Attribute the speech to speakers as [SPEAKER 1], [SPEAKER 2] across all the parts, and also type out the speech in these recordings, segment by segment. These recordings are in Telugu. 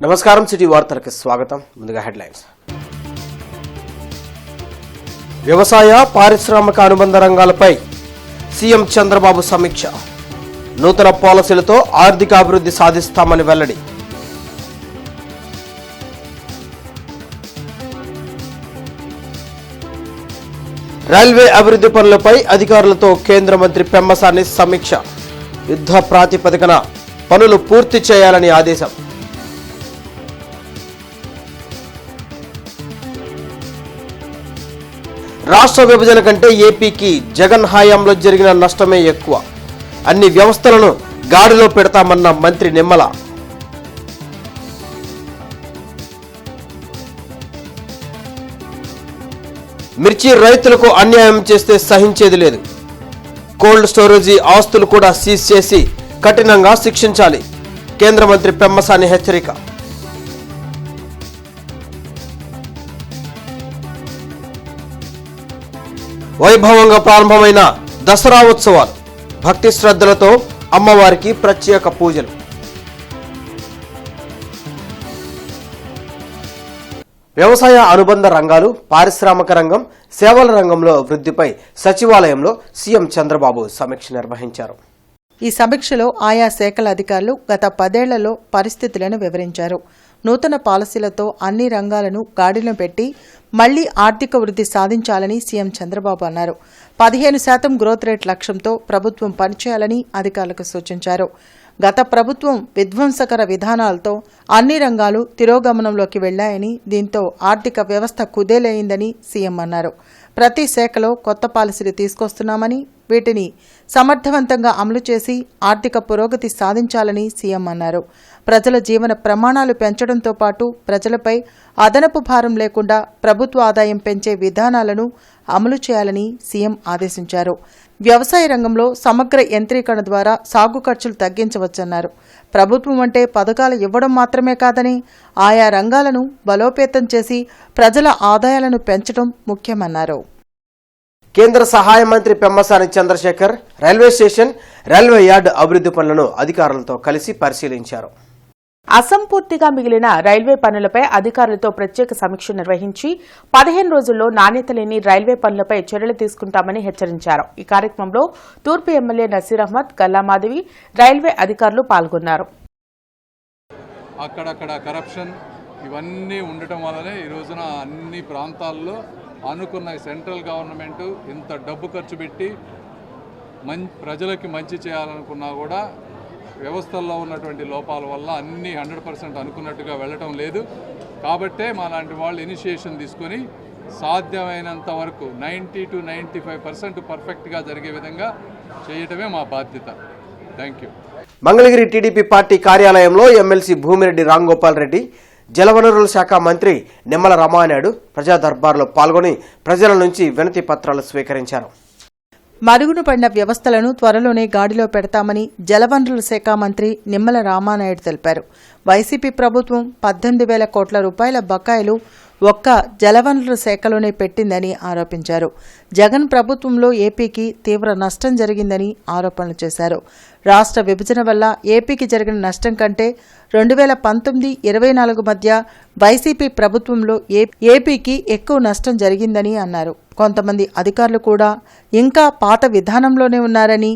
[SPEAKER 1] నమస్కారం సిటీ వార్తలకు స్వాగతం. ముందుగా హెడ్లైన్స్. వ్యవసాయ పారిశ్రామిక అనుబంధ రంగాలపై సీఎం చంద్రబాబు సమీక్ష. నూతన పాలసీలతో ఆర్థిక అభివృద్ధి సాధిస్తామని వెల్లడి. రైల్వే అభివృద్ధి పనులపై అధికారులతో కేంద్ర మంత్రి పెమ్మసాని సమీక్ష. యుద్ధ ప్రాతిపదికన పనులు పూర్తి చేయాలని ఆదేశం. రాష్ట్ర విభజన కంటే ఏపీకి జగన్ హయాంలో జరిగిన నష్టమే ఎక్కువ. అన్ని వ్యవస్థలను గాడిలో పెడతామన్న మంత్రి నిమ్మల. మిర్చి రైతులకు అన్యాయం చేస్తే సహించేది లేదు. కోల్డ్ స్టోరేజీ ఆస్తులు కూడా సీజ్ చేసి కఠినంగా శిక్షించాలి. కేంద్ర మంత్రి పెమ్మసాని హెచ్చరిక. వైభవంగా ప్రారంభమైన దసరా ఉత్సవాలు. భక్తి శ్రద్ధలతో అమ్మవారికి ప్రత్యేక పూజలు. వ్యవసాయ అనుబంధ రంగాలు, పారిశ్రామిక రంగం, సేవల రంగంలో వృద్ధిపై సచివాలయంలో సీఎం చంద్రబాబు సమీక్ష నిర్వహించారు.
[SPEAKER 2] ఈ సమీక్షలో ఆయా శాఖల అధికారులు గత 10 ఏళ్లలో పరిస్థితులను వివరించారు. నూతన పాలసీలతో అన్ని రంగాలను గాడిలో పెట్టి మళ్లీ ఆర్థిక వృద్ధి సాధించాలని సీఎం చంద్రబాబు అన్నారు. 15% గ్రోత్ రేట్ లక్ష్యంతో ప్రభుత్వం పనిచేయాలని అధికారులకు సూచించారు. గత ప్రభుత్వం విధ్వంసకర విధానాలతో అన్ని రంగాలు తిరోగమనంలోకి వెళ్లాయని, దీంతో ఆర్థిక వ్యవస్థ కుదేలైందని సీఎం అన్నారు. ప్రతి శాఖలో కొత్త పాలసీలు తీసుకొస్తున్నామని, వీటిని సమర్థవంతంగా అమలు చేసి ఆర్థిక పురోగతి సాధించాలని సీఎం అన్నారు. ప్రజల జీవన ప్రమాణాలు పెంచడంతో పాటు ప్రజలపై అదనపు భారం లేకుండా ప్రభుత్వ ఆదాయం పెంచే విధానాలను అమలు చేయాలని సీఎం ఆదేశించారు. వ్యవసాయ రంగంలో సమగ్ర యంత్రీకరణ ద్వారా సాగు ఖర్చులు తగ్గించవచ్చన్నారు. ప్రభుత్వం అంటే పథకాలు ఇవ్వడం మాత్రమే కాదని, ఆయా రంగాలను బలోపేతం చేసి ప్రజల ఆదాయాలను పెంచడం ముఖ్యమన్నారు.
[SPEAKER 1] కేంద్ర సహాయ మంత్రి Pemmasani Chandrasekhar railway station, railway yard అభివృద్ధి పనులను అధికారులతో కలిసి పరిశీలించారు.
[SPEAKER 3] అసంపూర్తిగా మిగిలిన రైల్వే పనులపై అధికారులతో ప్రత్యేక సమీక్ష నిర్వహించి 15 రోజుల్లో నాణ్యత లేని రైల్వే పనులపై చర్యలు తీసుకుంటామని హెచ్చరించారు. ఈ కార్యక్రమంలో తూర్పు ఎమ్మెల్యే నసీర్ అహ్మద్, గల్లామాధవి, రైల్వే అధికారులు పాల్గొన్నారు.
[SPEAKER 4] అక్కడక్కడ కరప్షన్ ఇవన్నీ ఉండటం వల్లనే ఈ రోజున అన్ని ప్రాంతాల్లో అనుకున్న సెంట్రల్ గవర్నమెంట్ ఇంత డబ్బు ఖర్చు పెట్టి ప్రజలకి మంచి చేయాలనుకున్నా కూడా వ్యవస్థల్లో ఉన్నటువంటి లోపాల వల్ల అన్నీ 100% అనుకున్నట్టుగా వెళ్ళటం లేదు. కాబట్టే మా లాంటి వాళ్ళు ఇనిషియేషన్ తీసుకొని సాధ్యమైనంత వరకు 90 to 95% పర్ఫెక్ట్గా జరిగే విధంగా చేయటమే మా బాధ్యత. Thank you.
[SPEAKER 1] Mangalagiri TDP party కార్యాలయంలో ఎమ్మెల్సీ భూమిరెడ్డి రాంగోపాల్ రెడ్డి, జలవనరుల శాఖ మంత్రి నిమ్మల రామానాయుడు ప్రజా దర్బార్లో పాల్గొని ప్రజల నుంచి వినతి పత్రాలు స్వీకరించారు.
[SPEAKER 2] మరుగున పడిన వ్యవస్థలను త్వరలోనే గాడిలో పెడతామని జలవనరుల శాఖ మంత్రి నిమ్మల రామానాయుడు తెలిపారు. వైసీపీ ప్రభుత్వం 18,000 కోట్ల రూపాయల బకాయిలు ఒక్క జలవనరుల శాఖలోనే పెట్టిందని ఆరోపించారు. జగన్ ప్రభుత్వంలో ఏపీకి తీవ్ర నష్టం జరిగిందని ఆరోపణలు చేశారు. రాష్ట్ర విభజన వల్ల ఏపీకి జరిగిన నష్టం కంటే 2019-24 మధ్య వైసీపీ ప్రభుత్వంలో ఏపీకి ఎక్కువ నష్టం జరిగిందని అన్నారు. కొంతమంది అధికారులు కూడా ఇంకా పాత విధానంలోనే ఉన్నారని,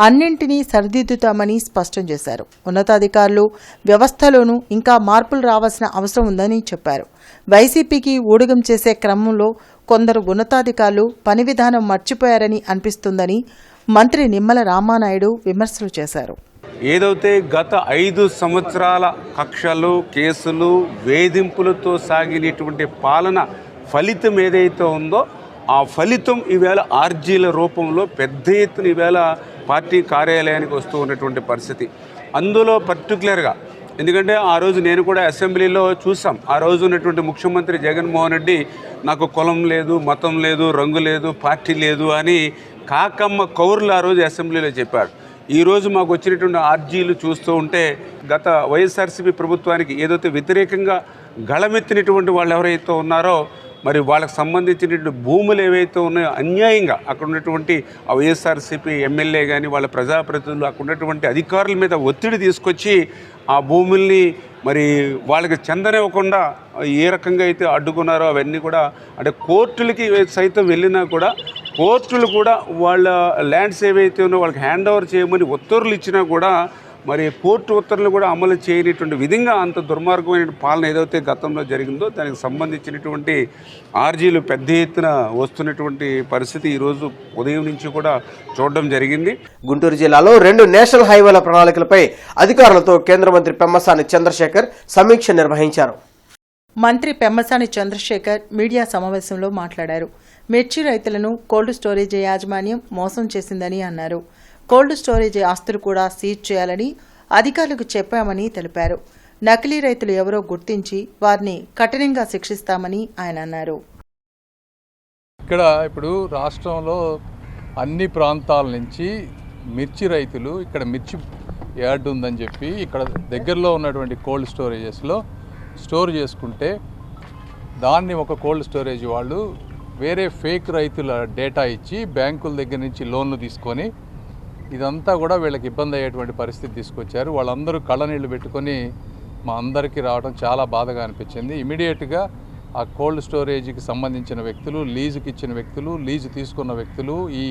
[SPEAKER 2] అన్నింటినీ సరిదిద్దుతామని స్పష్టం చేశారు. ఉన్నతాధికారులు వ్యవస్థలోనూ ఇంకా మార్పులు రావాల్సిన అవసరం ఉందని చెప్పారు. వైసీపీకి ఊడిగం చేసే క్రమంలో కొందరు ఉన్నతాధికారులు పని విధానం మర్చిపోయారని అనిపిస్తుందని మంత్రి నిమ్మల రామానాయుడు విమర్శలు చేశారు.
[SPEAKER 5] ఏదైతే గత 5 సంవత్సరాల కక్షలు, కేసులు, వేధింపులతో సాగినటువంటి పాలన ఫలితం ఏదైతే ఉందో ఆ ఫలితం ఈవేళ ఆర్జీల రూపంలో పెద్ద ఎత్తున ఈవేళ పార్టీ కార్యాలయానికి వస్తూ ఉన్నటువంటి పరిస్థితి. అందులో పర్టికులర్గా ఎందుకంటే ఆ రోజు నేను కూడా అసెంబ్లీలో చూసాం. ఆ రోజు ఉన్నటువంటి ముఖ్యమంత్రి జగన్మోహన్ రెడ్డి నాకు కులం లేదు, మతం లేదు, రంగు లేదు, పార్టీ లేదు అని కాకమ్మ కౌర్లు ఆ రోజు అసెంబ్లీలో చెప్పాడు. ఈరోజు మాకు వచ్చినటువంటి ఆర్జీలు చూస్తూ ఉంటే గత వైఎస్ఆర్సీపీ ప్రభుత్వానికి ఏదైతే వ్యతిరేకంగా గళమెత్తినటువంటి వాళ్ళు ఎవరైతే ఉన్నారో మరి వాళ్ళకి సంబంధించినటువంటి భూములు ఏవైతే ఉన్నాయో అన్యాయంగా అక్కడ ఉన్నటువంటి ఆ వైఎస్ఆర్సీపీ ఎమ్మెల్యే కానీ వాళ్ళ ప్రజాప్రతినిధులు అక్కడ ఉన్నటువంటి అధికారుల మీద ఒత్తిడి తీసుకొచ్చి ఆ భూముల్ని మరి వాళ్ళకి చెందనివ్వకుండా ఏ రకంగా అయితే అడ్డుకున్నారో అవన్నీ కూడా అంటే కోర్టులకి సైతం వెళ్ళినా కూడా కోర్టులు కూడా వాళ్ళ ల్యాండ్స్ ఏవైతే ఉన్నో వాళ్ళకి హ్యాండ్ ఓవర్ చేయమని ఉత్తర్వులు ఇచ్చినా కూడా మరి కోర్టు ఉత్తర్వులు కూడా అమలు చేయనటువంటి విధంగా అంత దుర్మార్గమైన పాలన ఏదైతే గతంలో జరిగిందో దానికి సంబంధించినటువంటి ఆర్జీలు పెద్ద ఎత్తున వస్తున్నటువంటి పరిస్థితి ఈరోజు ఉదయం నుంచి కూడా చూడడం జరిగింది.
[SPEAKER 1] గుంటూరు జిల్లాలో 2 నేషనల్ హైవేల ప్రణాళికలపై అధికారులతో కేంద్ర మంత్రి పెమ్మసాని చంద్రశేఖర్ సమీక్ష నిర్వహించారు.
[SPEAKER 2] మంత్రి పెమ్మసాని చంద్రశేఖర్ మీడియా సమావేశంలో మాట్లాడారు. మిర్చి రైతులను కోల్డ్ స్టోరేజ్ యాజమాన్యం మోసం చేసిందని అన్నారు. కోల్డ్ స్టోరేజ్ ఆస్తులు కూడా సీజ్ చేయాలని అధికారులకు చెప్పామని తెలిపారు. నకిలీ రైతులు ఎవరో గుర్తించి వారిని కఠినంగా శిక్షిస్తామని ఆయన అన్నారు.
[SPEAKER 4] ఇక్కడ ఇప్పుడు రాష్ట్రంలో అన్ని ప్రాంతాల నుంచి మిర్చి రైతులు ఇక్కడ మిర్చి యార్డ్ ఉందని చెప్పి ఇక్కడ దగ్గరలో ఉన్నటువంటి కోల్డ్ స్టోరేజెస్లో స్టోర్ చేసుకుంటే దాన్ని ఒక కోల్డ్ స్టోరేజ్ వాళ్ళు వేరే ఫేక్ రైతుల డేటా ఇచ్చి బ్యాంకుల దగ్గర నుంచి లోన్లు తీసుకొని ఇదంతా కూడా వీళ్ళకి ఇబ్బంది అయ్యేటువంటి పరిస్థితి తీసుకొచ్చారు. వాళ్ళందరూ కళ్ళనీళ్ళు పెట్టుకొని మా అందరికీ రావడం చాలా బాధగా అనిపించింది. ఇమీడియట్గా ఆ కోల్డ్ స్టోరేజ్కి సంబంధించిన వ్యక్తులు, లీజుకి ఇచ్చిన వ్యక్తులు, లీజు తీసుకున్న వ్యక్తులు, ఈ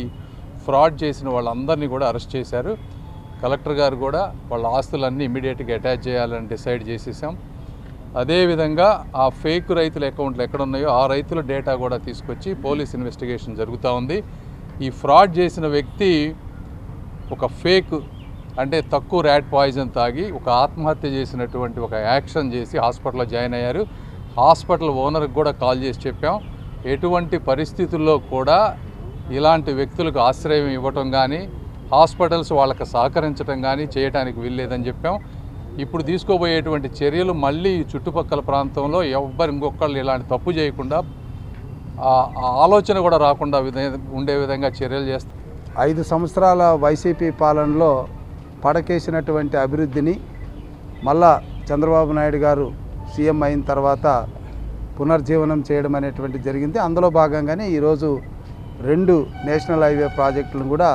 [SPEAKER 4] ఫ్రాడ్ చేసిన వాళ్ళందరినీ కూడా అరెస్ట్ చేశారు. కలెక్టర్ గారు కూడా వాళ్ళ ఆస్తులన్నీ ఇమీడియట్గా అటాచ్ చేయాలని డిసైడ్ చేసేసాం. అదేవిధంగా ఆ ఫేక్ రైతుల అకౌంట్లు ఎక్కడున్నాయో ఆ రైతుల డేటా కూడా తీసుకొచ్చి పోలీస్ ఇన్వెస్టిగేషన్ జరుగుతూ ఉంది. ఈ ఫ్రాడ్ చేసిన వ్యక్తి ఒక ఫేక్ అంటే తక్కువ ర్యాట్ పాయిజన్ తాగి ఒక ఆత్మహత్య చేసినటువంటి ఒక యాక్షన్ చేసి హాస్పిటల్లో జాయిన్ అయ్యారు. హాస్పిటల్ ఓనర్కి కూడా కాల్ చేసి చెప్పాం, ఎటువంటి పరిస్థితుల్లో కూడా ఇలాంటి వ్యక్తులకు ఆశ్రయం ఇవ్వటం కానీ హాస్పిటల్స్ వాళ్ళకి సహకరించడం కానీ చేయడానికి వీల్లేదని చెప్పాం. ఇప్పుడు తీసుకోబోయేటువంటి చర్యలు మళ్ళీ చుట్టుపక్కల ప్రాంతంలో ఇంకొకళ్ళు ఇలాంటి తప్పు చేయకుండా ఆలోచన కూడా రాకుండా ఉండే విధంగా చర్యలు చేస్తాం.
[SPEAKER 6] 5 సంవత్సరాల వైసీపీ పాలనలో పడకేసినటువంటి అభివృద్ధిని మళ్ళా చంద్రబాబు నాయుడు గారు సీఎం అయిన తర్వాత పునర్జీవనం చేయడం అనేటువంటి జరిగింది. అందులో భాగంగానే ఈరోజు 2 నేషనల్ హైవే ప్రాజెక్టులను కూడా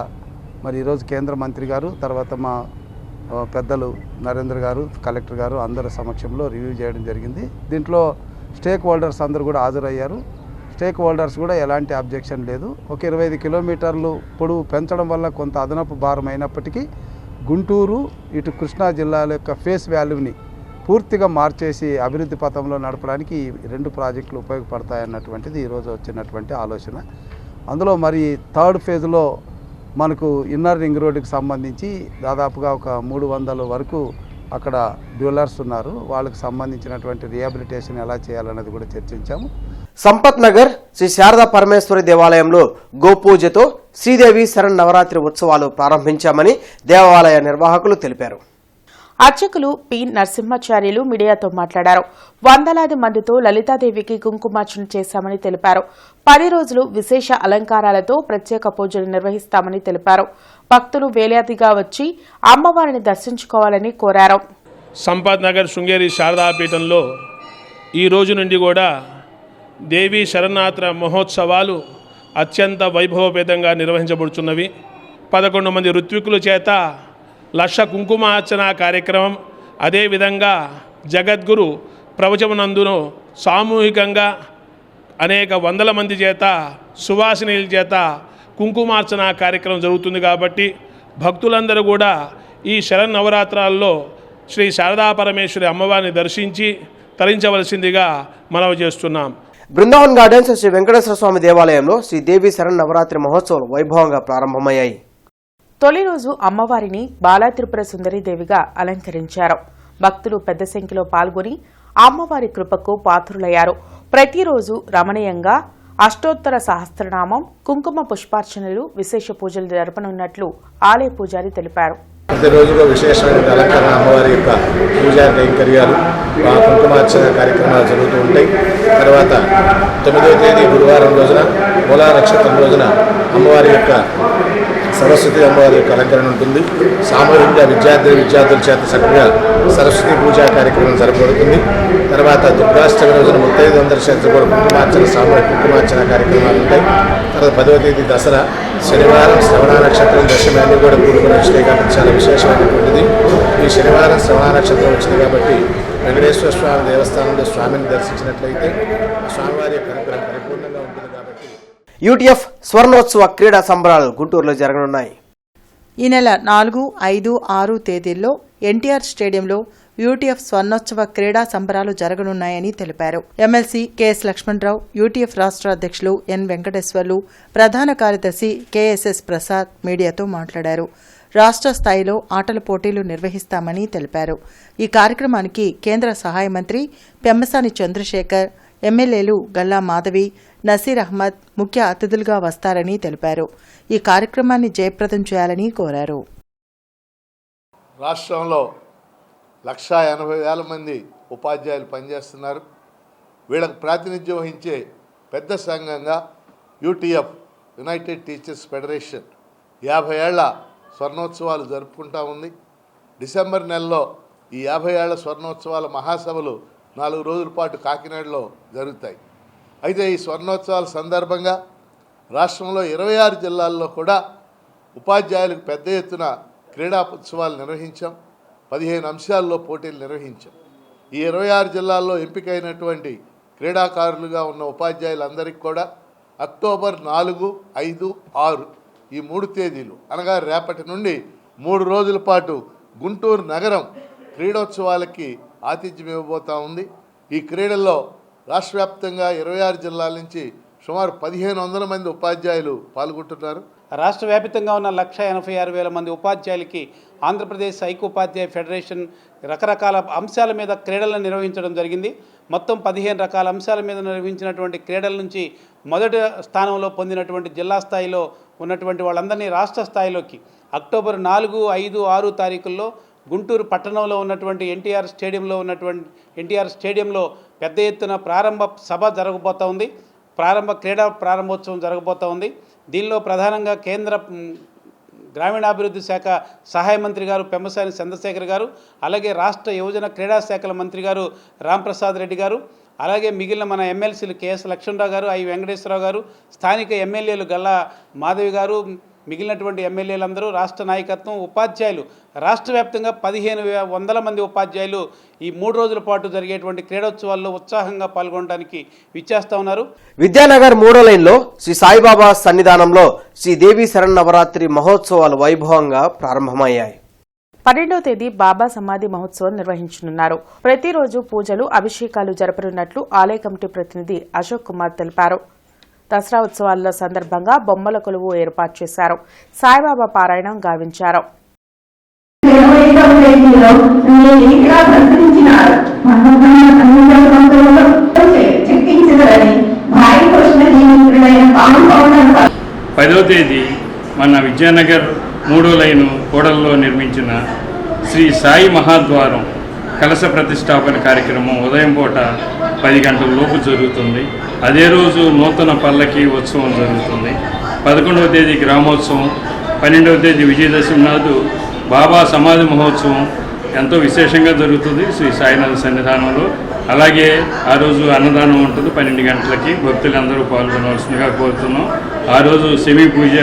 [SPEAKER 6] మరి ఈరోజు కేంద్ర మంత్రి గారు, తర్వాత మా పెద్దలు నరేంద్ర గారు, కలెక్టర్ గారు అందరి సమక్షంలో రివ్యూ చేయడం జరిగింది. దీంట్లో స్టేక్ హోల్డర్స్ అందరూ కూడా హాజరయ్యారు. స్టేక్ హోల్డర్స్ కూడా ఎలాంటి అబ్జెక్షన్ లేదు. ఒక 25 కిలోమీటర్లు పొడవు పెంచడం వల్ల కొంత అదనపు భారం అయినప్పటికీ గుంటూరు ఇటు కృష్ణా జిల్లాల యొక్క ఫేస్ వాల్యూని పూర్తిగా మార్చేసి అభివృద్ధి పథంలో నడపడానికి ఈ 2 ప్రాజెక్టులు ఉపయోగపడతాయన్నటువంటిది ఈరోజు వచ్చినటువంటి ఆలోచన. అందులో మరి 3rd ఫేజ్లో మనకు ఇన్నర్ రింగ్ రోడ్డుకి సంబంధించి దాదాపుగా ఒక 300 వరకు అక్కడ డ్యూలర్స్ ఉన్నారు. వాళ్ళకి సంబంధించినటువంటి రిహాబిలిటేషన్ ఎలా చేయాలన్నది కూడా చర్చించాము.
[SPEAKER 1] సంపత్ నగర్ శ్రీ శారదా పరమేశ్వరి దేవాలయంలో గోపూజతో శ్రీదేవి శరన్నవరాత్రి ఉత్సవాలు ప్రారంభించామని దేవాలయ నిర్వాహకులు తెలిపారు.
[SPEAKER 3] అర్చకులు పి నరసింహాచార్యులు మీడియాతో మాట్లాడారు. వందలాది మందితో లలితాదేవికి కుంకుమార్చన చేశామని తెలిపారు. 10 రోజులు విశేష అలంకారాలతో ప్రత్యేక పూజలు నిర్వహిస్తామని తెలిపారు. భక్తులు వేలాదిగా వచ్చి అమ్మవారిని దర్శించుకోవాలని కోరారు.
[SPEAKER 7] సంపత్ నగర్ శృంగేరి శారదాపీఠంలో ఈ రోజు నుండి కూడా దేవీ శరణాత్ర మహోత్సవాలు అత్యంత వైభవపేతంగా నిర్వహించబడుతున్నవి. 11 మంది ఋత్వికుల చేత 1,00,000 కుంకుమార్చన కార్యక్రమం, అదేవిధంగా జగద్గురు ప్రవచమనందును సామూహికంగా అనేక వందల మంది చేత సువాసినీల చేత కుంకుమార్చన కార్యక్రమం జరుగుతుంది. కాబట్టి భక్తులందరూ కూడా ఈ శరన్నవరాత్రాల్లో శ్రీ శారదా పరమేశ్వరి అమ్మవారిని దర్శించి తరించవలసిందిగా మనవి చేస్తున్నాం.
[SPEAKER 1] బృందావన్ గార్డెన్స్ శ్రీ వెంకటేశ్వర స్వామి దేవాలయంలో శ్రీ దేవి శరన్నవరాత్రి మహోత్సవాలు వైభవంగా ప్రారంభమయ్యాయి.
[SPEAKER 3] తొలి రోజు అమ్మవారిని బాలా త్రిపుర సుందరీదేవిగా అలంకరించారు. భక్తులు పెద్ద సంఖ్యలో పాల్గొని అమ్మవారి కృపకు పాత్రులయ్యారు. ప్రతిరోజు రమణీయంగా అష్టోత్తర సహస్రనామం, కుంకుమ పుష్పార్చనలు, విశేష పూజలు జరపనున్నట్లు ఆలయ పూజారి తెలిపారు.
[SPEAKER 8] ప్రతిరోజుగా విశేషమైన అలంకరణ అమ్మవారి యొక్క పూజా కైంకర్యాలు, కుంకుమార్చన కార్యక్రమాలు జరుగుతూ ఉంటాయి. తర్వాత 9వ తేదీ గురువారం రోజున మూలా నక్షత్రం రోజున అమ్మవారి యొక్క సరస్వతి అమ్మవారి యొక్క అలంకరణ ఉంటుంది. సామూహికంగా విద్యార్థుల చేత చక్కగా సరస్వతి పూజా కార్యక్రమం జరపబడుతుంది. తర్వాత దుర్గాష్టమి రోజున 3500 చేత కూడా సామూహిక కుంకుమార్చన కార్యక్రమాలు ఉంటాయి. తర్వాత 10వ తేదీ దసరా, శనివారం శ్రవణ నక్షత్రం, దశమి అన్నీ కూడా కూడుకుని వచ్చినాయి కాబట్టి చాలా విశేషమైనటువంటిది. ఈ శనివారం శ్రవణ నక్షత్రం వచ్చింది కాబట్టి వెంకటేశ్వర స్వామి దేవస్థానంలో స్వామిని దర్శించినట్లయితే స్వామివారి యొక్క అనుగ్రహం పరిపూర్ణంగా ఉంటుంది కాబట్టి
[SPEAKER 1] యూటీఎఫ్ స్వర్ణోత్సవ క్రీడా సంబరాలు గుంటూరులో జరగనున్నాయి.
[SPEAKER 2] ఈ నెల 4, 5, 6 తేదీల్లో ఎన్టీఆర్ స్టేడియంలో యూటీఎఫ్ స్వర్ణోత్సవ క్రీడా సంబరాలు జరగనున్నాయని తెలిపారు. ఎమ్మెల్సీ కెఎస్ లక్ష్మణరావు, యూటీఎఫ్ రాష్ట్ర అధ్యక్షులు ఎన్ వెంకటేశ్వర్లు, ప్రధాన కార్యదర్శి కెఎస్ఎస్ ప్రసాద్ మీడియాతో మాట్లాడారు. రాష్ట్ర స్థాయిలో ఆటల పోటీలు నిర్వహిస్తామని తెలిపారు. ఈ కార్యక్రమానికి కేంద్ర సహాయ మంత్రి పెమ్మసాని చంద్రశేఖర్, ఎమ్మెల్యేలు గల్లా మాధవి, నసీర్ అహ్మద్ ముఖ్య అతిథులుగా వస్తారని తెలిపారు. ఈ కార్యక్రమాన్ని జయప్రదం చేయాలని కోరారు.
[SPEAKER 9] రాష్ట్రంలో 180,000 మంది ఉపాధ్యాయులు పనిచేస్తున్నారు. వీళ్ళకు ప్రాతినిధ్యం వహించే పెద్ద సంఘంగా యూటీఎఫ్ యునైటెడ్ టీచర్స్ ఫెడరేషన్ 50 ఏళ్ల స్వర్ణోత్సవాలు జరుపుకుంటా ఉంది. డిసెంబర్ నెలలో ఈ 50 ఏళ్ల స్వర్ణోత్సవాల మహాసభలు 4 రోజుల పాటు కాకినాడలో జరుగుతాయి. అయితే ఈ స్వర్ణోత్సవాల సందర్భంగా రాష్ట్రంలో 26 జిల్లాల్లో కూడా ఉపాధ్యాయులకు పెద్ద ఎత్తున క్రీడా ఉత్సవాలు నిర్వహించాం. 15 అంశాల్లో పోటీలు నిర్వహించాం. ఈ 26 జిల్లాల్లో ఎంపికైనటువంటి క్రీడాకారులుగా ఉన్న ఉపాధ్యాయులందరికీ కూడా అక్టోబర్ 4, 5, 6 ఈ 3 తేదీలు అనగా రేపటి నుండి 3 రోజుల పాటు గుంటూరు నగరం క్రీడోత్సవాలకి ఆతిథ్యం ఇవ్వబోతూ ఉంది. ఈ క్రీడల్లో రాష్ట్ర వ్యాప్తంగా 26 జిల్లాల నుంచి సుమారు 1,500 మంది ఉపాధ్యాయులు పాల్గొంటున్నారు.
[SPEAKER 10] రాష్ట్ర వ్యాప్తంగా ఉన్న 186,000 మంది ఉపాధ్యాయులకి ఆంధ్రప్రదేశ్ ఐక్యోపాధ్యాయ ఫెడరేషన్ రకరకాల అంశాల మీద క్రీడలను నిర్వహించడం జరిగింది. మొత్తం 15 రకాల అంశాల మీద నిర్వహించినటువంటి క్రీడల నుంచి మొదటి స్థానంలో పొందినటువంటి జిల్లా స్థాయిలో ఉన్నటువంటి వాళ్ళందరినీ రాష్ట్ర స్థాయిలోకి అక్టోబర్ 4, 5, 6 తారీఖుల్లో గుంటూరు పట్టణంలో ఉన్నటువంటి ఎన్టీఆర్ స్టేడియంలో పెద్ద ఎత్తున ప్రారంభ సభ జరగబోతూ ఉంది. క్రీడా ప్రారంభోత్సవం జరగబోతూ ఉంది. దీనిలో ప్రధానంగా కేంద్ర గ్రామీణాభివృద్ధి శాఖ సహాయ మంత్రి గారు పెమ్మసాని చంద్రశేఖర్ గారు, అలాగే రాష్ట్ర యువజన క్రీడా శాఖల మంత్రి గారు రాంప్రసాద్ రెడ్డి గారు, అలాగే మిగిలిన మన ఎమ్మెల్సీలు కెఎస్ లక్ష్మణరావు గారు, ఐ వెంకటేశ్వరరావు గారు, స్థానిక ఎమ్మెల్యేలు గల్లా మాధవి గారు, మిగిలినటువంటి ఎమ్మెల్యేలందరూ, రాష్ట్ర నాయకత్వం, ఉపాధ్యాయులు రాష్ట్ర వ్యాప్తంగా 1,500 మంది ఉపాధ్యాయులు ఈ 3 రోజుల పాటు జరిగేటువంటి క్రీడోత్సవాల్లో ఉత్సాహంగా పాల్గొనడానికి విచ్చేస్తా ఉన్నారు.
[SPEAKER 1] విద్యానగర్ 3వ లైన్లో శ్రీ సాయిబాబా సన్నిధానంలో శ్రీ దేవి శరన్నవరాత్రి మహోత్సవాలు వైభవంగా ప్రారంభమయ్యాయి.
[SPEAKER 3] 12వ తేదీ బాబా సమాధి మహోత్సవం నిర్వహించనున్నారు. ప్రతిరోజు పూజలు, అభిషేకాలు జరపనున్నట్లు ఆలయ కమిటీ ప్రతినిధి అశోక్ కుమార్ తెలిపారు. దసరా ఉత్సవాల సందర్భంగా బొమ్మల కొలువు ఏర్పాటు చేశారు. సాయిబాబా పారాయణం గావించారు.
[SPEAKER 11] పదవ తేదీ మన విద్యానగర్ 3వ లైను కూడల్లో నిర్మించిన శ్రీ సాయి మహాద్వారం కలశ ప్రతిష్టాపన కార్యక్రమం ఉదయం పూట 10 గంటల లోపు జరుగుతుంది. అదే రోజు నూతన పల్లకి ఉత్సవం జరుగుతుంది. 11వ తేదీ గ్రామోత్సవం, 12వ తేదీ విజయదశమి నాడు బాబా సమాధి మహోత్సవం ఎంతో విశేషంగా జరుగుతుంది శ్రీ సాయినాథ సన్నిధానంలో. అలాగే ఆ రోజు అన్నదానం ఉంటుంది 12 గంటలకి. భక్తులందరూ పాల్గొనవలసిందిగా కోరుతున్నాం. ఆ రోజు సెమీ పూజ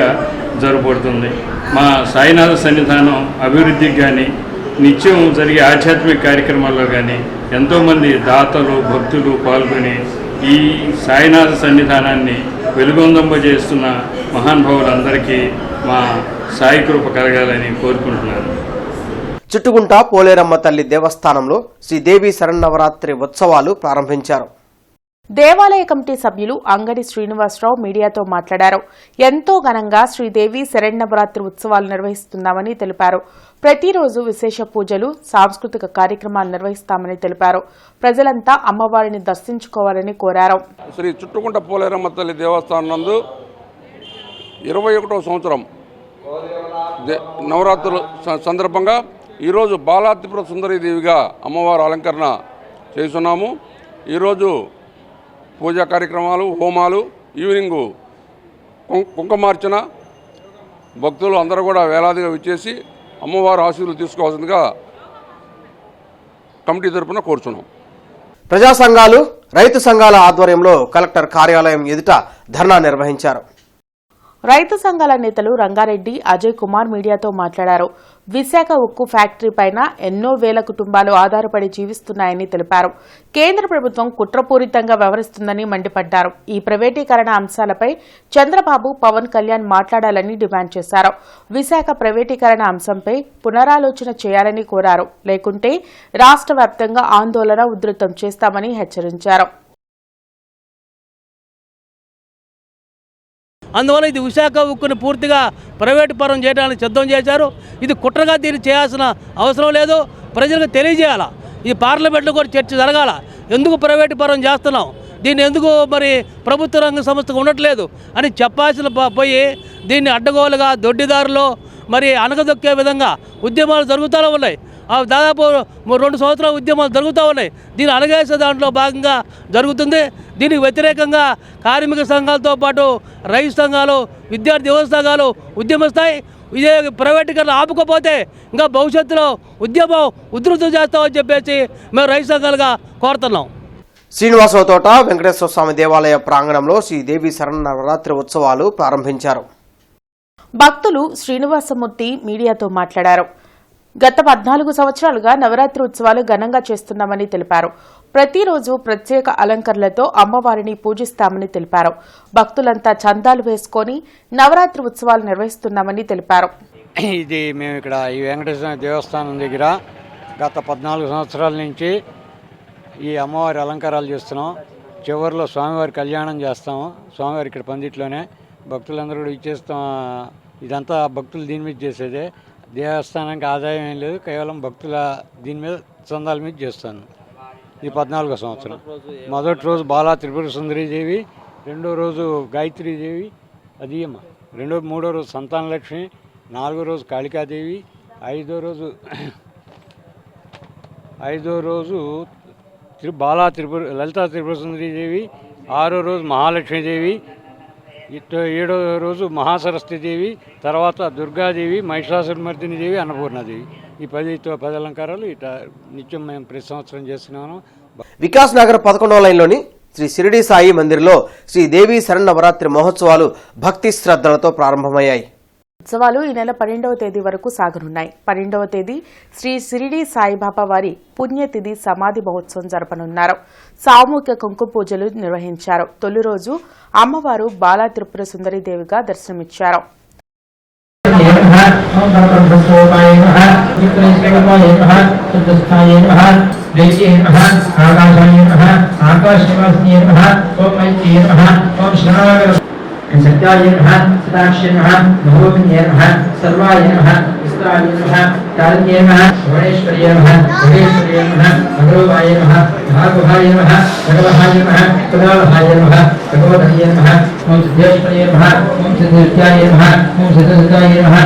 [SPEAKER 11] జరపబడుతుంది. మా సాయినాథ సన్నిధానం అభివృద్ధికి కానీ నిత్యం జరిగే ఆధ్యాత్మిక కార్యక్రమాల్లో కానీ ఎంతోమంది దాతలు, భక్తులు పాల్గొని ఈ సాయినాథ సన్నిధానాన్ని వెలుగొందంబజేస్తున్న మహానుభావులందరికీ మా సాయి కృప కలగాలని కోరుకుంటున్నాను.
[SPEAKER 1] చుట్టుగుంట పోలేరమ్మ తల్లి దేవస్థానంలో శ్రీ దేవి శరన్నవరాత్రి ఉత్సవాలు ప్రారంభించారు.
[SPEAKER 3] దేవాలయ కమిటీ సభ్యులు అంగడి శ్రీనివాసరావు మీడియాతో మాట్లాడారు. ఎంతో ఘనంగా శ్రీదేవి శరన్నవరాత్రి ఉత్సవాలు నిర్వహిస్తున్నామని తెలిపారు. ప్రతిరోజు విశేష పూజలు, సాంస్కృతిక కార్యక్రమాలు నిర్వహిస్తామని తెలిపారు. ప్రజలంతా అమ్మవారిని దర్శించుకోవాలని కోరారు.
[SPEAKER 12] శ్రీ చుట్టుకుంట పోలేరమ్మ తల్లి దేవస్థానం నందు 21వ సంవత్సరం నవరాత్రుల సందర్భంగా ఈరోజు బాలాత్రిపుర సుందరీదేవిగా అమ్మవారు అలంకరణ చేస్తున్నాము. ఈరోజు పూజా కార్యక్రమాలు, హోమాలు, ఈవినింగు కుంకుమార్చన, భక్తులు అందరూ కూడా వేలాదిగా విచ్చేసి అమ్మవారి ఆశీర్వాదాలు తీసుకోవాల్సిందిగా కమిటీ తరపున కోరుచున్నాం.
[SPEAKER 1] ప్రజా సంఘాలు, రైతు సంఘాల ఆధ్వర్యంలో కలెక్టర్ కార్యాలయం ఎదుట ధర్నా నిర్వహించారు.
[SPEAKER 3] రైతు సంఘాల నేతలు రంగారెడ్డి, అజయ్ కుమార్ మీడియాతో మాట్లాడారు. విశాఖ ఉక్కు ఫ్యాక్టరీ పైన ఎన్నో వేల కుటుంబాలు ఆధారపడి జీవిస్తున్నాయని తెలిపారు. కేంద్ర ప్రభుత్వం కుట్రపూరితంగా వ్యవహరిస్తుందని మండిపడ్డారు. ఈ ప్రైవేటీకరణ అంశాలపై చంద్రబాబు, పవన్ కళ్యాణ్ మాట్లాడాలని డిమాండ్ చేశారు. విశాఖ ప్రైవేటీకరణ అంశంపై పునరాలోచన చేయాలని కోరారు. లేకుంటే రాష్ట్ర వ్యాప్తంగా ఆందోళన ఉధృతం చేస్తామని హెచ్చరించారు.
[SPEAKER 13] అందువల్ల ఇది విశాఖ ఉక్కుని పూర్తిగా ప్రైవేటు పరం చేయడానికి సిద్ధం చేశారు. ఇది కుట్రగా దీన్ని చేయాల్సిన అవసరం లేదు. ప్రజలకు తెలియజేయాలా, ఈ పార్లమెంట్లో కూడా చర్చ జరగాల. ఎందుకు ప్రైవేటు పరం చేస్తున్నాం, దీన్ని ఎందుకు మరి ప్రభుత్వ రంగ సంస్థకు ఉండట్లేదు అని చెప్పాల్సిన పోయి దీన్ని అడ్డగోలుగా దొడ్డిదారులో మరి అనగదొక్కే విధంగా ఉద్యమాలు జరుగుతూనే ఉన్నాయి. దాదాపు 2 సంవత్సరాల ఉద్యమాలు జరుగుతూ ఉన్నాయి. దీన్ని అణగేసే దాంట్లో భాగంగా జరుగుతుంది. దీనికి వ్యతిరేకంగా కార్మిక సంఘాలతో పాటు రైతు సంఘాలు, విద్యార్థి యువ సంఘాలు ఉద్యమిస్తాయి. ఇదే ప్రైవేటీకరణ ఆపుకోపోతే ఇంకా భవిష్యత్తులో ఉద్యమం ఉధృతం చేస్తామని చెప్పేసి మేము రైతు సంఘాలుగా కోరుతున్నాం.
[SPEAKER 1] శ్రీనివాసరావు తోట వెంకటేశ్వర స్వామి దేవాలయ ప్రాంగణంలో శ్రీ దేవి శరన్నవరాత్రి ఉత్సవాలు ప్రారంభించారు.
[SPEAKER 3] భక్తులు శ్రీనివాసమూర్తి మీడియాతో మాట్లాడారు. గత 14 సంవత్సరాలుగా నవరాత్రి ఉత్సవాలు ఘనంగా చేస్తున్నామని తెలిపారు. ప్రతిరోజు ప్రత్యేక అలంకరణలతో అమ్మవారిని పూజిస్తామని తెలిపారు. భక్తులంతా చందాలు వేసుకొని నవరాత్రి ఉత్సవాలు నిర్వహిస్తున్నామని తెలిపారు.
[SPEAKER 14] ఇది మేము ఇక్కడ ఈ వెంకటేశ్వర దేవస్థానం దగ్గర గత 14 సంవత్సరాల నుంచి ఈ అమ్మవారి అలంకారాలు చేస్తున్నాం. చివరిలో స్వామివారి కళ్యాణం చేస్తాము. స్వామివారి ఇక్కడ పందిట్లోనే భక్తులందరూ కూడా ఇచ్చేస్తాం. ఇదంతా భక్తులు దీని మీద చేసేదే. దేవస్థానానికి ఆదాయం ఏం లేదు, కేవలం భక్తుల దీని మీద చందాల మీద చేస్తాను. ఇది 14వ సంవత్సరం. మొదటి రోజు బాలా త్రిపుర సుందరీదేవి, రెండో రోజు గాయత్రీదేవి, అది అమ్మ మూడో రోజు సంతానలక్ష్మి, 4వ రోజు కాళికాదేవి, ఐదో రోజు బాలా త్రిపుర లలితా త్రిపుర సుందరీదేవి, 6వ రోజు మహాలక్ష్మీదేవి, 7వ రోజు మహాసరస్వతీదేవి, తర్వాత దుర్గాదేవి, మహిషాసురమర్దిని దేవి, అన్నపూర్ణాదేవి. ఈ 10 అలంకారాలు ఇట నిత్యం మేము ప్రతి సంవత్సరం చేస్తున్నాము.
[SPEAKER 1] వికాస్ నగర్ 11వ లైన్లోని శ్రీ షిరిడి సాయి మందిర్లో శ్రీ దేవి శరన్నవరాత్రి మహోత్సవాలు భక్తి శ్రద్ధలతో ప్రారంభమయ్యాయి.
[SPEAKER 3] ఉత్సవాలు ఈ నెల 12వ తేదీ వరకు సాగనున్నాయి. 12వ తేదీ శ్రీ షిరిడి సాయిబాబా వారి పుణ్యతిథి సమాధి మహోత్సవం జరపనున్నారు. సామూహిక కుంకుమ పూజలు నిర్వహించారు. తొలి రోజు అమ్మవారు బాలా త్రిపుర సుందరీదేవిగా దర్శనమిచ్చారు.
[SPEAKER 15] सत्याय नमः सदाक्षय नमः महोमन्ये नमः सर्वाय नमः विस्ताय नमः तारण्ये नमः भुवनेश्वर्ये नमः भुवनेश्वर्ये नमः भगवताय नमः भागवताय नमः भगवताय नमः कुलालहाय नमः भगवताय नमः ओम सिद्धेश्वर्ये नमः ओम सिद्धेश्वर्याय नमः ओम सिद्धेश्वर्याय नमः.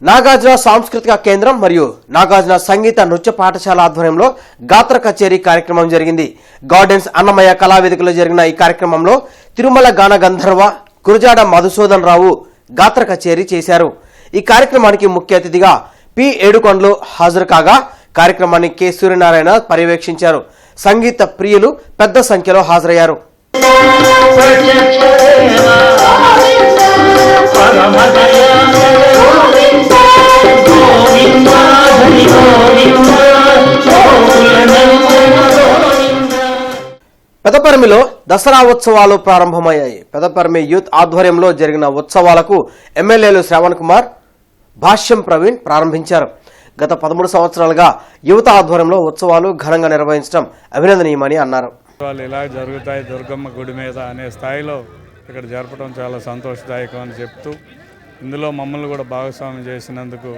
[SPEAKER 1] నాగార్జున సాంస్కృతిక కేంద్రం మరియు నాగార్జున సంగీత నృత్య పాఠశాల ఆధ్వర్యంలో గాత్ర కచేరీ కార్యక్రమం జరిగింది. గార్డెన్స్ అన్నమయ్య కళావేదికలో జరిగిన ఈ కార్యక్రమంలో తిరుమల గాన గంధర్వ గురజాడ మధుసూదన్ రావు గాత్ర కచేరీ చేశారు. ఈ కార్యక్రమానికి ముఖ్య అతిథిగా పి ఏడుకొండలు హాజరు కాగా కార్యక్రమాన్ని కె సూర్యనారాయణ పర్యవేక్షించారు. సంగీత ప్రియులు పెద్ద సంఖ్యలో హాజరయ్యారు. పెదపర్మిలో దసరా ఉత్సవాలు ప్రారంభమయ్యాయి. పెదపర్మి యూత్ ఆధ్వర్యంలో జరిగిన ఉత్సవాలకు ఎమ్మెల్యేలు శ్రవణ్ కుమార్, భాష్యం ప్రవీణ్ ప్రారంభించారు. గత 13 సంవత్సరాలుగా యువత ఆధ్వర్యంలో ఉత్సవాలు ఘనంగా నిర్వహించడం అభినందనీయమని అన్నారు.
[SPEAKER 16] ఇలా జరుగుతాయి దుర్గమ్మ గుడి మీద అనే స్థాయిలో ఇక్కడ జరపడం చాలా సంతోషదాయకం అని చెప్తూ, ఇందులో మమ్మల్ని కూడా భాగస్వామ్యం చేసినందుకు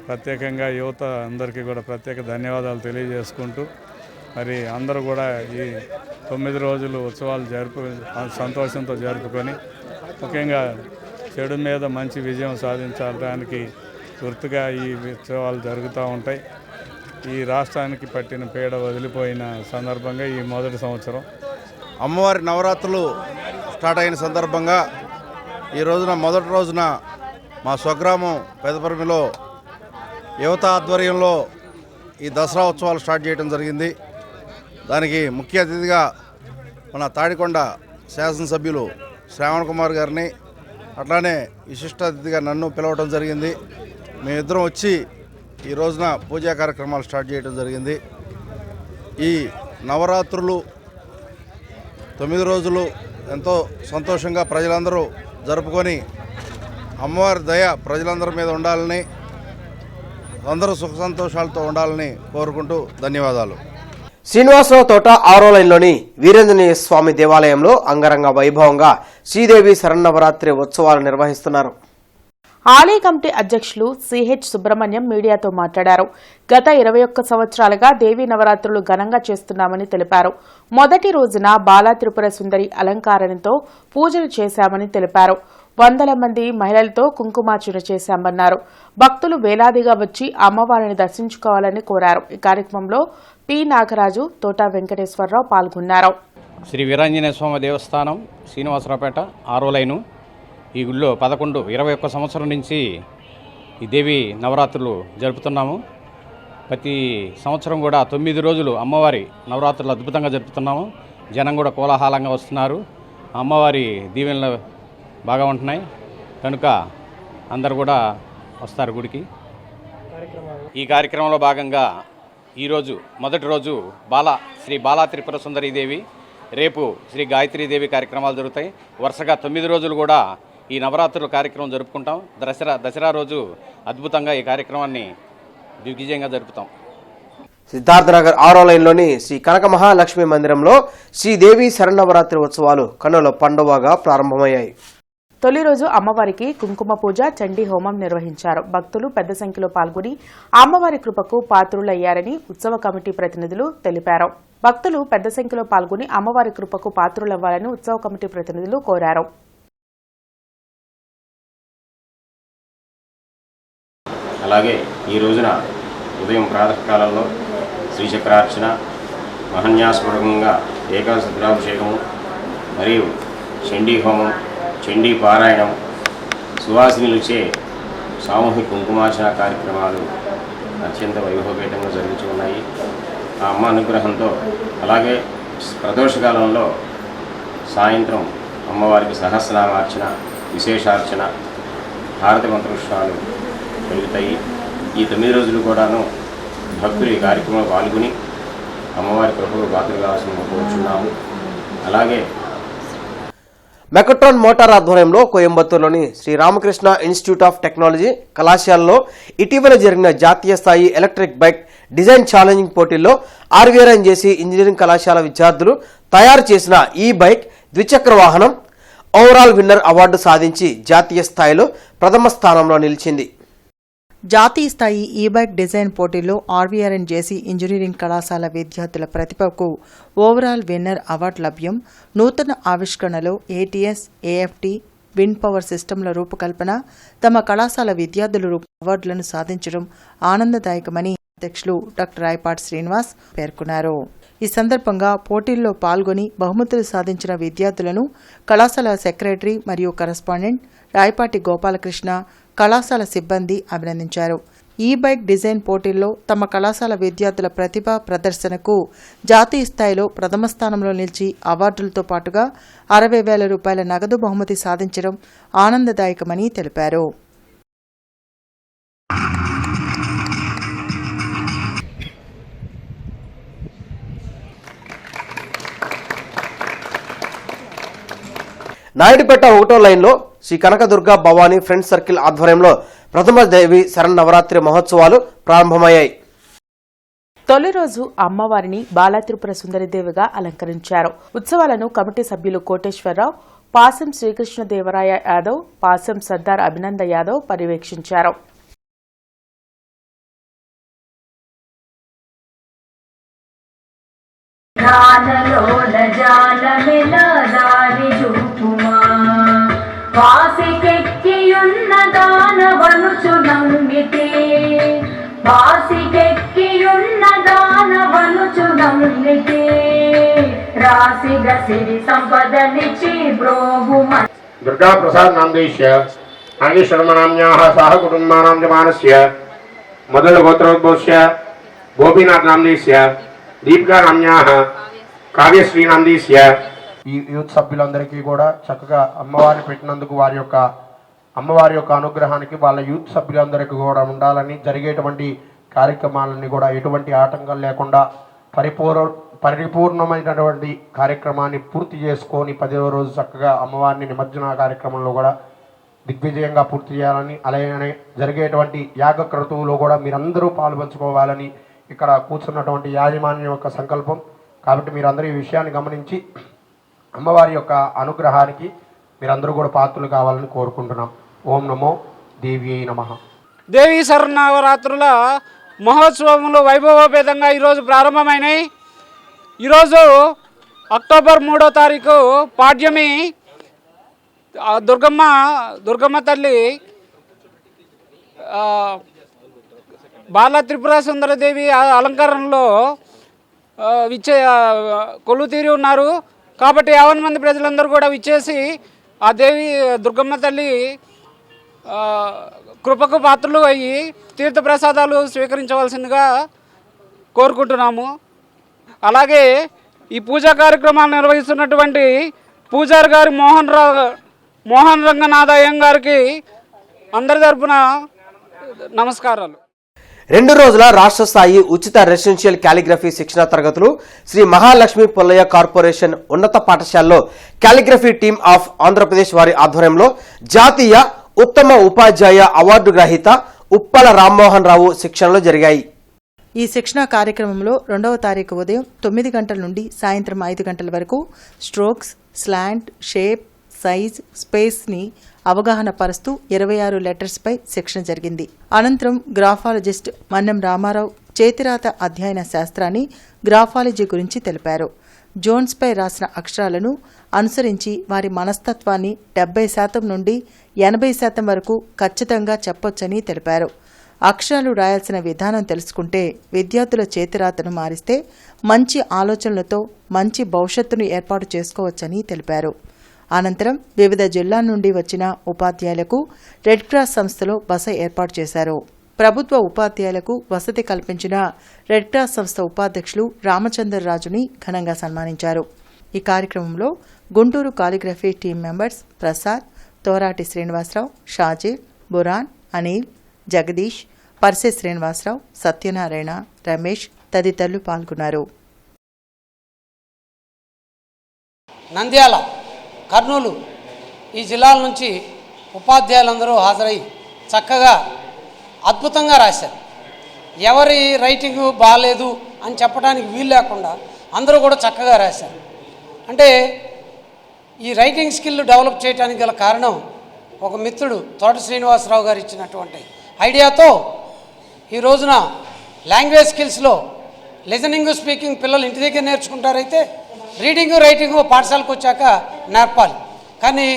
[SPEAKER 16] ప్రత్యేకంగా యువత అందరికీ కూడా ప్రత్యేక ధన్యవాదాలు తెలియజేసుకుంటూ, మరి అందరూ కూడా ఈ 9 రోజులు ఉత్సవాలు సంతోషంతో జరుపుకొని ముఖ్యంగా చెడు మీద మంచి విజయం సాధించడానికి గుర్తుగా ఈ ఉత్సవాలు జరుగుతూ ఉంటాయి. ఈ రాష్ట్రానికి పట్టిన పీడ వదిలిపోయిన సందర్భంగా ఈ మొదటి సంవత్సరం
[SPEAKER 6] అమ్మవారి నవరాత్రులు స్టార్ట్ అయిన సందర్భంగా ఈ రోజున మొదటి రోజున మా స్వగ్రామం పెదపర్మిలో యువత ఆధ్వర్యంలో ఈ దసరా ఉత్సవాలు స్టార్ట్ చేయడం జరిగింది. దానికి ముఖ్య అతిథిగా మన తాడికొండ శాసనసభ్యులు శ్రవణ్ కుమార్ గారిని, అట్లానే విశిష్ట అతిథిగా నన్ను పిలవడం జరిగింది. మేమిద్దరం వచ్చి ఈ రోజున పూజా కార్యక్రమాలు స్టార్ట్ చేయడం జరిగింది. ఈ నవరాత్రులు 9 రోజులు ఎంతో సంతోషంగా ప్రజలందరూ జరుపుకొని అమ్మవారి దయ ప్రజలందరి మీద ఉండాలని, అందరూ సుఖ సంతోషాలతో ఉండాలని కోరుకుంటూ ధన్యవాదాలు.
[SPEAKER 1] శ్రీనివాసరావు తోట 6వ లైన్లోని వీరేంద్రనీయ స్వామి దేవాలయంలో అంగరంగ వైభవంగా శ్రీదేవి శరన్నవరాత్రి ఉత్సవాలు నిర్వహిస్తున్నారు.
[SPEAKER 3] ఆలయ కమిటీ అధ్యక్షులు సిహెచ్ సుబ్రహ్మణ్యం మీడియాతో మాట్లాడారు. గత 21 సంవత్సరాలుగా దేవీ నవరాత్రులు ఘనంగా చేస్తున్నామని తెలిపారు. మొదటి రోజున బాలా త్రిపుర సుందరి అలంకారణతో పూజలు చేశామని తెలిపారు. వందల మంది మహిళలతో కుంకుమార్చన చేశామన్నారు. భక్తులు వేలాదిగా వచ్చి అమ్మవారిని దర్శించుకోవాలని కోరారు. ఈ కార్యక్రమంలో పి నాగరాజు, తోట వెంకటేశ్వరరావు పాల్గొన్నారు.
[SPEAKER 17] శ్రీ వీరాంజనేయ స్వామి దేవస్థానం, శ్రీనివాసరావుపేట, 6వ లైను. ఈ గుళ్ళో 21 సంవత్సరం నుంచి ఈ దేవి నవరాత్రులు జరుపుతున్నాము. ప్రతి సంవత్సరం కూడా 9 రోజులు అమ్మవారి నవరాత్రులు అద్భుతంగా జరుపుతున్నాము. జనం కూడా కోలాహలంగా వస్తున్నారు. అమ్మవారి దీవెనలు బాగా ఉంటున్నాయి కనుక అందరు కూడా వస్తారు గుడికి. ఈ కార్యక్రమంలో భాగంగా ఈరోజు మొదటి రోజు శ్రీ బాలా త్రిపుర సుందరి దేవి, రేపు శ్రీ గాయత్రీదేవి కార్యక్రమాలు జరుగుతాయి. వరుసగా 9 రోజులు కూడా ఈ నవరాత్రుల కార్యక్రమం జరుపుకుంటాం. దసరా రోజు అద్భుతంగా ఈ కార్యక్రమాన్ని దిగ్విజయంగా జరుపుతాం.
[SPEAKER 1] సిద్ధార్థనగర్ 6వ లైన్లోని శ్రీ కనక మహాలక్ష్మి మందిరంలో శ్రీదేవి శరన్నవరాత్రి ఉత్సవాలు కన్నుల పండువగా ప్రారంభమయ్యాయి.
[SPEAKER 3] తొలి రోజు అమ్మవారికి కుంకుమ పూజ, చండీ హోమం నిర్వహించారు. భక్తులు పెద్ద సంఖ్యలో పాల్గొని అమ్మవారి కృపకు పాత్రులయ్యారని ఉత్సవ కమిటీ ప్రతినిధులు తెలిపారు. భక్తులు పెద్ద సంఖ్యలో పాల్గొని అమ్మవారి కృపకు పాత్రులవ్వాలని ఉత్సవ కమిటీ ప్రతినిధులు కోరారు.
[SPEAKER 18] అలాగే ఈ రోజున ఉదయం ప్రాతకాలంలో శ్రీచక్రార్చన, మహన్యాస్పూర్వకంగా ఏకాదశ రుద్రాభిషేకము మరియు చండీ హోమం, చండీ పారాయణం, సువాసినులచే సామూహిక కుంకుమార్చన కార్యక్రమాలు అత్యంత వైభవపేతంగా జరుగుతూ ఉన్నాయి. ఆ అమ్మ అనుగ్రహంతో అలాగే ప్రదోషకాలంలో సాయంత్రం అమ్మవారికి సహస్రనామార్చన, విశేషార్చన, హారతి మంత్రోత్సవాలు జరుగుతాయి. ఈ 9 రోజులు కూడాను భక్తులు ఈ కార్యక్రమంలో పాల్గొని అమ్మవారి కృపకు పాత్రలు కావాల్సిందిగా కోరుచున్నాము. అలాగే
[SPEAKER 1] మెకట్రాన్ మోటార్ ఆధ్వర్యంలో కోయంబత్తూరులోని Sri Ramakrishna institute of technology కళాశాలలో ఇటీవల జరిగిన జాతీయ స్థాయి ఎలక్ట్రిక్ బైక్ డిజైన్ ఛాలెంజింగ్ పోటీల్లో ఆర్వీఆర్ఎన్జేసీ ఇంజనీరింగ్ కళాశాల విద్యార్థులు తయారు చేసిన ఈ బైక్ ద్విచక్ర వాహనం ఓవరాల్ విన్నర్ అవార్డు సాధించి జాతీయ స్థాయిలో ప్రథమ స్థానంలో నిలిచింది.
[SPEAKER 2] జాతీయ స్థాయి ఈ బైక్ డిజైన్ పోటీల్లో ఆర్వీఆర్ఎన్జేసీ ఇంజనీరింగ్ కళాశాల విద్యార్థుల ప్రతిభకు ఓవరాల్ విన్నర్ అవార్డు లభ్యం. నూతన ఆవిష్కరణలో ఏటీఎస్, ఏఎఫ్టీ, విండ్ పవర్ సిస్టంల రూపకల్పన తమ కళాశాల విద్యార్థులు అవార్డులను సాధించడం ఆనందదాయకమని అధ్యక్షులు డాక్టర్ రాయపాటి శ్రీనివాస్ పేర్కొన్నారు. ఈ సందర్భంగా పోటీల్లో పాల్గొని బహుమతులు సాధించిన విద్యార్థులను కళాశాల సెక్రటరీ మరియు కరస్పాండెంట్ రాయపాటి గోపాలకృష్ణ, కళాశాల సిబ్బంది అభినందించారు. ఈ బైక్ డిజైన్ పోటీల్లో తమ కళాశాల విద్యార్థుల ప్రతిభా ప్రదర్శనకు జాతీయ స్థాయిలో ప్రథమ స్థానంలో నిలిచి అవార్డులతో పాటుగా 60,000 రూపాయల నగదు బహుమతి సాధించడం ఆనందదాయకమని తెలిపారు.
[SPEAKER 1] నాయుడుపేట 1వ లైన్లో శ్రీ కనకదుర్గ భవానీ ఫ్రెండ్స్ సర్కిల్ ఆధ్వర్యంలో ప్రథమ దేవి శరన్నవరాత్రి మహోత్సవాలు ప్రారంభమయ్యాయి.
[SPEAKER 3] తొలి రోజు అమ్మవారిని బాలా త్రిపుర సుందరిదేవిగా అలంకరించారు. ఉత్సవాలను కమిటీ సభ్యులు కోటేశ్వరరావు, పాసం శ్రీకృష్ణదేవరాయ యాదవ్, పాసం సర్దార్ అభినంద యాదవ్ పర్యవేక్షించారు.
[SPEAKER 19] వాసికెక్కియున్న దానవనుచు నమ్మితే, వాసికెక్కియున్న దానవనుచు నమ్మితే, రాసిగ సిరి సంపదనిచి బ్రోహుమ.
[SPEAKER 20] దుర్గా ప్రసాద్ నామదేశ్య నాగేశ్వరమనామ్యాః సహ కుటుంబానాం జమానస్య మొదలు గోత్రోద్భవస్య గోపీనాథ్ నామదేశ్య దీపికా నామ్యాః కావ్యశ్రీ నామదేశ్య.
[SPEAKER 21] ఈ యూత్ సభ్యులందరికీ కూడా చక్కగా అమ్మవారిని పెట్టినందుకు వారి యొక్క
[SPEAKER 20] అమ్మవారి యొక్క అనుగ్రహానికి వాళ్ళ యూత్ సభ్యులందరికీ కూడా ఉండాలని, జరిగేటువంటి కార్యక్రమాలన్నీ కూడా ఎటువంటి ఆటంకం లేకుండా పరిపూర్ణమైనటువంటి కార్యక్రమాన్ని పూర్తి చేసుకొని 10వ రోజు చక్కగా అమ్మవారిని నిమజ్జన కార్యక్రమంలో కూడా దిగ్విజయంగా పూర్తి చేయాలని, అలాగే జరిగేటువంటి యాగ క్రతువులో కూడా మీరందరూ పాల్పంచుకోవాలని ఇక్కడ కూర్చున్నటువంటి యాజమాన్యం యొక్క సంకల్పం. కాబట్టి మీరందరూ ఈ విషయాన్ని గమనించి అమ్మవారి యొక్క అనుగ్రహానికి మీరందరూ కూడా పాత్రలు కావాలని కోరుకుంటున్నాం. ఓం నమో దేవ్యై నమః.
[SPEAKER 10] దేవీ శరన్నవరాత్రుల మహోత్సవములు వైభవోపేతంగా ఈరోజు ప్రారంభమైనాయి. ఈరోజు అక్టోబర్ 3వ తారీఖు పాడ్యమి. దుర్గమ్మ తల్లి బాల త్రిపుర సుందరదేవి అలంకరణలో కొలువు తీరి ఉన్నారు. కాబట్టి 50 మంది ప్రజలందరూ కూడా విచ్చేసి ఆ దేవి దుర్గమ్మ తల్లి కృపకు పాత్రలు అయ్యి తీర్థప్రసాదాలు స్వీకరించవలసిందిగా కోరుకుంటున్నాము. అలాగే ఈ పూజా కార్యక్రమాలు నిర్వహిస్తున్నటువంటి పూజారి గారి మోహన్ రంగనాథ అయ్యంగారికి అందరి తరపున నమస్కారాలు.
[SPEAKER 1] 2 రోజుల రాష్ట్ర స్థాయి ఉచిత రెసిడెన్షియల్ కాలిగ్రఫీ శిక్షణా తరగతులు శ్రీ మహాలక్ష్మి పుల్లయ్య కార్పొరేషన్ ఉన్నత పాఠశాలలో కాలిగ్రఫీ టీమ్ ఆఫ్ ఆంధ్రప్రదేశ్ వారి ఆధ్వర్యంలో జాతీయ ఉత్తమ ఉపాధ్యాయ అవార్డు గ్రహీత ఉప్పల రామ్మోహన్ రావు శిక్షణలో జరిగాయి.
[SPEAKER 2] ఈ శిక్షణా కార్యక్రమంలో 2వ తారీఖు ఉదయం 9 గంటల నుండి సాయంత్రం 5 గంటల వరకు స్ట్రోక్స్, స్లాంట్, షేప్, సైజ్, స్పేస్ని అవగాహన పరుస్తూ 26 లెటర్స్పై శిక్షణ జరిగింది. అనంతరం గ్రాఫాలజిస్ట్ మన్నం రామారావు చేతిరాత అధ్యయన శాస్త్రాన్ని, గ్రాఫాలజీ గురించి తెలిపారు. జోన్స్పై రాసిన అక్షరాలను అనుసరించి వారి మనస్తత్వాన్ని 70% నుండి 80% వరకు ఖచ్చితంగా చెప్పొచ్చని తెలిపారు. అక్షరాలు రాయాల్సిన విధానం తెలుసుకుంటే విద్యార్థుల చేతిరాతను మారిస్తే మంచి ఆలోచనలతో మంచి భవిష్యత్తును ఏర్పాటు చేసుకోవచ్చని తెలిపారు. అనంతరం వివిధ జిల్లాల నుండి వచ్చిన ఉపాధ్యాయులకు రెడ్ క్రాస్ సంస్థలో బస ఏర్పాటు చేశారు. ప్రభుత్వ ఉపాధ్యాయులకు వసతి కల్పించిన రెడ్ క్రాస్ సంస్థ ఉపాధ్యక్షులు రామచంద్రరాజుని ఘనంగా సన్మానించారు. ఈ కార్యక్రమంలో Guntur calligraphy team members Prasad, Thorati Srinivasarao, Shajeer, Buran, Anil, Jagadeesh, Parse Srinivasarao, Satyanarayana, Ramesh తదితరులు పాల్గొన్నారు.
[SPEAKER 21] నంద్యాల, కర్నూలు ఈ జిల్లాల నుంచి ఉపాధ్యాయులందరూ హాజరై చక్కగా అద్భుతంగా రాశారు. ఎవరి రైటింగ్ బాగాలేదు అని చెప్పడానికి వీలు లేకుండా అందరూ కూడా చక్కగా రాశారు. అంటే ఈ రైటింగ్ స్కిల్ డెవలప్ చేయడానికి గల కారణం ఒక మిత్రుడు తోట శ్రీనివాసరావు గారు ఇచ్చినటువంటి ఐడియాతో ఈ రోజున లాంగ్వేజ్ స్కిల్స్లో లిజనింగ్, స్పీకింగ్ పిల్లలు ఇంటి దగ్గర నేర్చుకుంటారైతే రీడింగు, రైటింగు పాఠశాలకు వచ్చాక నేర్పాలి. కానీ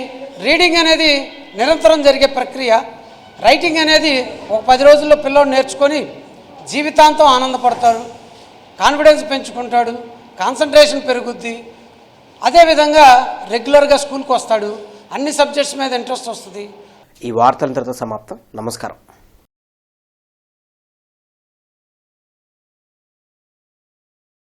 [SPEAKER 21] రీడింగ్ అనేది నిరంతరం జరిగే ప్రక్రియ. రైటింగ్ అనేది ఒక 10 రోజుల్లో పిల్లోడు నేర్చుకొని జీవితాంతం ఆనందపడతాడు, కాన్ఫిడెన్స్ పెంచుకుంటాడు, కాన్సన్ట్రేషన్ పెరుగుద్ది. అదేవిధంగా రెగ్యులర్గా స్కూల్కి వస్తాడు, అన్ని సబ్జెక్ట్స్ మీద ఇంట్రెస్ట్ వస్తుంది.
[SPEAKER 1] ఈ వార్తలంతటితో సమాప్తం. నమస్కారం.